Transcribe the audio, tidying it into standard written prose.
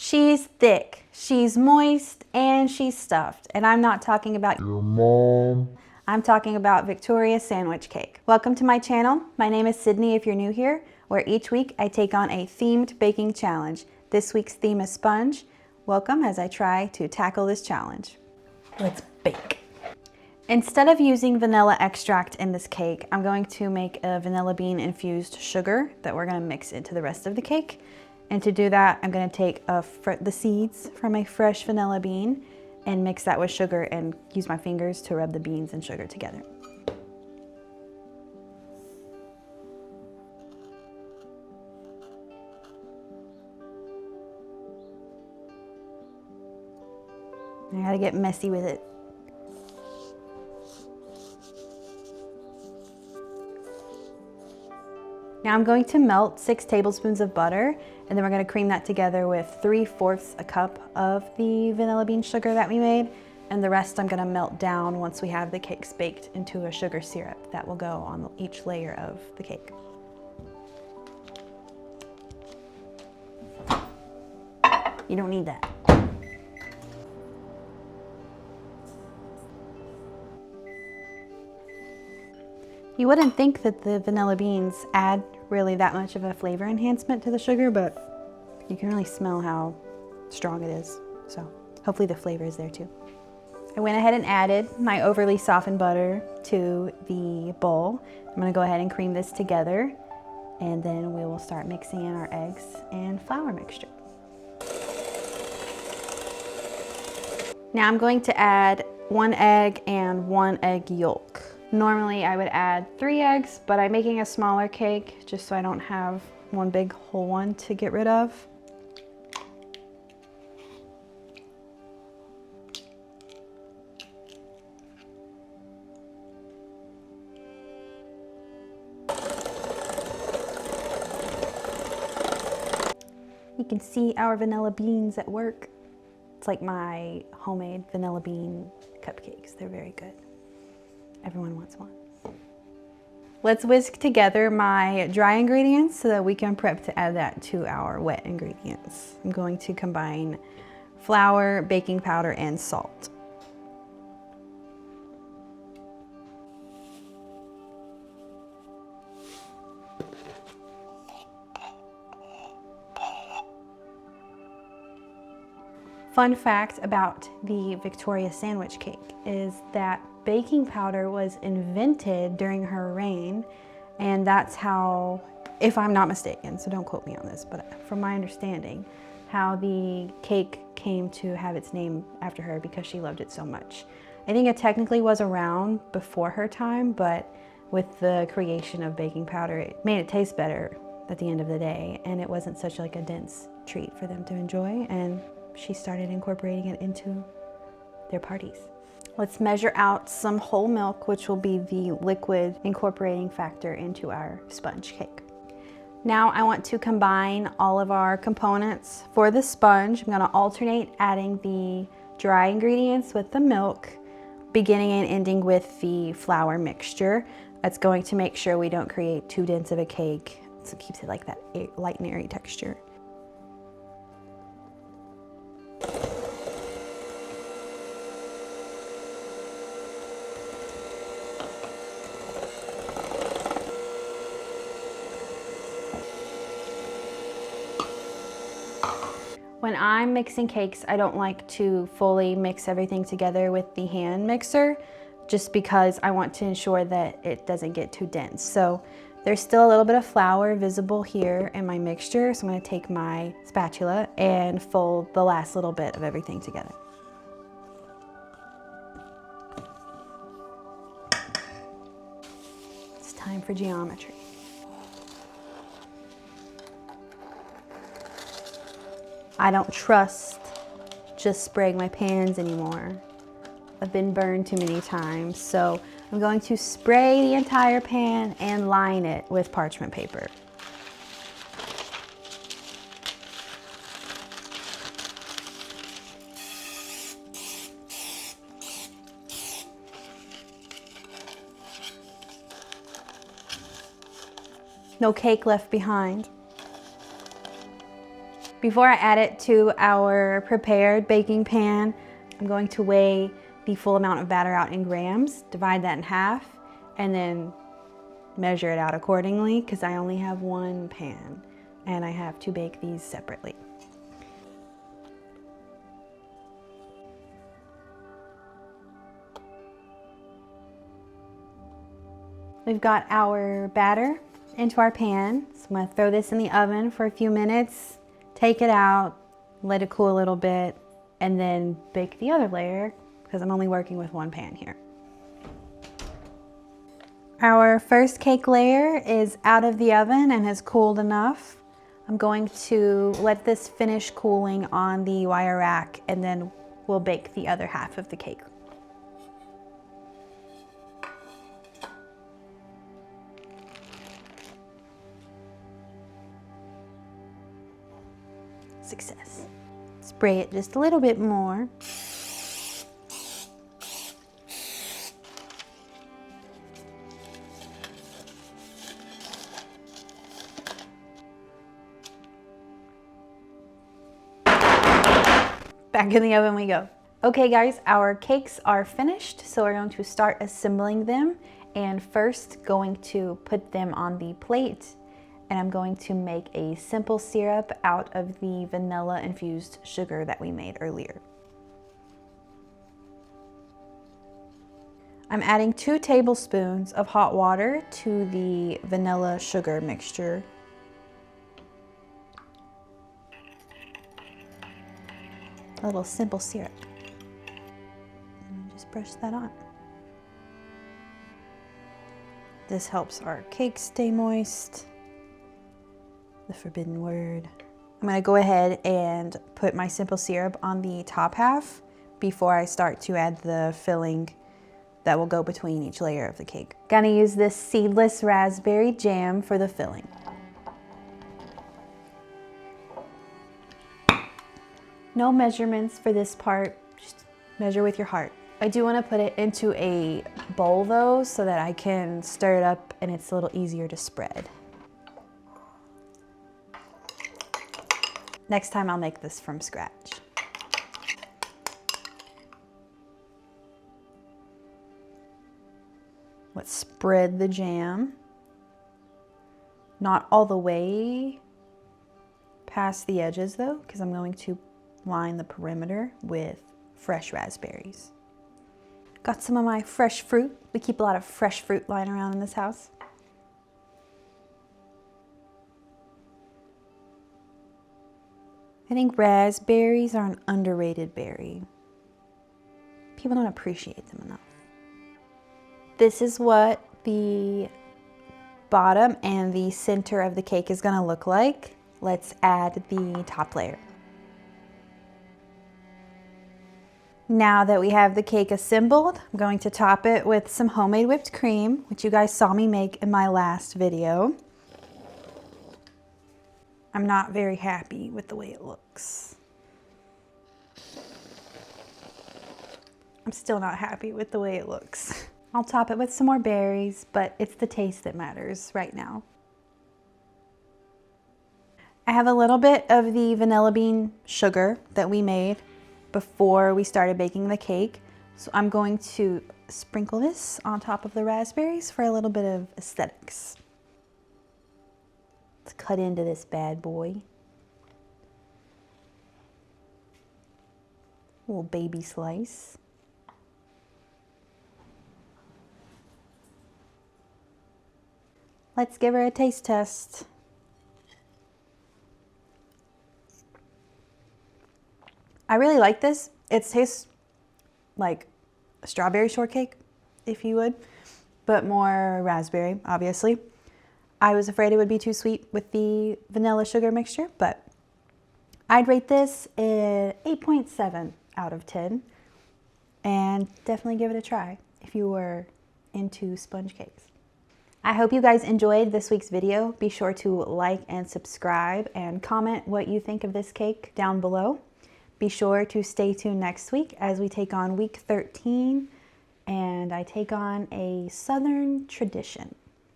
She's thick, she's moist, and she's stuffed. And I'm not talking about your mom. I'm talking about Victoria sandwich cake. Welcome to my channel. My name is Sydney if you're new here, where each week I take on a themed baking challenge. This week's theme is sponge. Welcome as I try to tackle this challenge. Let's bake. Instead of using vanilla extract in this cake, I'm going to make a vanilla bean infused sugar that we're gonna mix into the rest of the cake. And to do that, I'm gonna take the seeds from a fresh vanilla bean and mix that with sugar and use my fingers to rub the beans and sugar together. I gotta get messy with it. Now I'm going to melt 6 tablespoons of butter, and then we're gonna cream that together with 3/4 a cup of the vanilla bean sugar that we made, and the rest I'm gonna melt down once we have the cakes baked into a sugar syrup that will go on each layer of the cake. You don't need that. You wouldn't think that the vanilla beans add really that much of a flavor enhancement to the sugar, but you can really smell how strong it is. So hopefully the flavor is there too. I went ahead and added my overly softened butter to the bowl. I'm gonna go ahead and cream this together, and then we will start mixing in our eggs and flour mixture. Now I'm going to add 1 egg and 1 egg yolk. Normally I would add 3 eggs, but I'm making a smaller cake just so I don't have one big whole one to get rid of. You can see our vanilla beans at work. It's like my homemade vanilla bean cupcakes. They're very good. Everyone wants one. Let's whisk together my dry ingredients so that we can prep to add that to our wet ingredients. I'm going to combine flour, baking powder, and salt. Fun fact about the Victoria sandwich cake is that baking powder was invented during her reign, and that's how, if I'm not mistaken, so don't quote me on this, but from my understanding, how the cake came to have its name after her because she loved it so much. I think it technically was around before her time, but with the creation of baking powder, it made it taste better at the end of the day, and it wasn't such like a dense treat for them to enjoy, and she started incorporating it into their parties. Let's measure out some whole milk, which will be the liquid incorporating factor into our sponge cake. Now I want to combine all of our components. For the sponge, I'm gonna alternate adding the dry ingredients with the milk, beginning and ending with the flour mixture. That's going to make sure we don't create too dense of a cake, so it keeps it like that light and airy texture. When I'm mixing cakes, I don't like to fully mix everything together with the hand mixer, just because I want to ensure that it doesn't get too dense. So there's still a little bit of flour visible here in my mixture, so I'm gonna take my spatula and fold the last little bit of everything together. It's time for geometry. I don't trust just spraying my pans anymore. I've been burned too many times, so I'm going to spray the entire pan and line it with parchment paper. No cake left behind. Before I add it to our prepared baking pan, I'm going to weigh the full amount of batter out in grams, divide that in half, and then measure it out accordingly because I only have one pan and I have to bake these separately. We've got our batter into our pan, so I'm going to throw this in the oven for a few minutes, take it out, let it cool a little bit, and then bake the other layer because I'm only working with one pan here. Our first cake layer is out of the oven and has cooled enough. I'm going to let this finish cooling on the wire rack and then we'll bake the other half of the cake. Success. Spray it just a little bit more. Back in the oven we go. Okay guys, our cakes are finished, so we're going to start assembling them, and first going to put them on the plate, and I'm going to make a simple syrup out of the vanilla infused sugar that we made earlier. I'm adding 2 tablespoons of hot water to the vanilla sugar mixture. A little simple syrup. And just brush that on. This helps our cake stay moist. The forbidden word. I'm going to go ahead and put my simple syrup on the top half before I start to add the filling that will go between each layer of the cake. Gonna use this seedless raspberry jam for the filling. No measurements for this part, just measure with your heart. I do want to put it into a bowl though, so that I can stir it up and it's a little easier to spread. Next time I'll make this from scratch. Let's spread the jam. Not all the way past the edges though, because I'm going to line the perimeter with fresh raspberries. Got some of my fresh fruit. We keep a lot of fresh fruit lying around in this house. I think raspberries are an underrated berry. People don't appreciate them enough. This is what the bottom and the center of the cake is going to look like. Let's add the top layer. Now that we have the cake assembled, I'm going to top it with some homemade whipped cream, which you guys saw me make in my last video. I'm not very happy with the way it looks. I'm still not happy with the way it looks. I'll top it with some more berries, but it's the taste that matters right now. I have a little bit of the vanilla bean sugar that we made before we started baking the cake. So I'm going to sprinkle this on top of the raspberries for a little bit of aesthetics. Let's cut into this bad boy. A little baby slice. Let's give her a taste test. I really like this. It tastes like a strawberry shortcake, if you would, but more raspberry, obviously. I was afraid it would be too sweet with the vanilla sugar mixture, but I'd rate this an 8.7 out of 10, and definitely give it a try if you were into sponge cakes. I hope you guys enjoyed this week's video. Be sure to like and subscribe and comment what you think of this cake down below. Be sure to stay tuned next week as we take on week 13 and I take on a Southern tradition.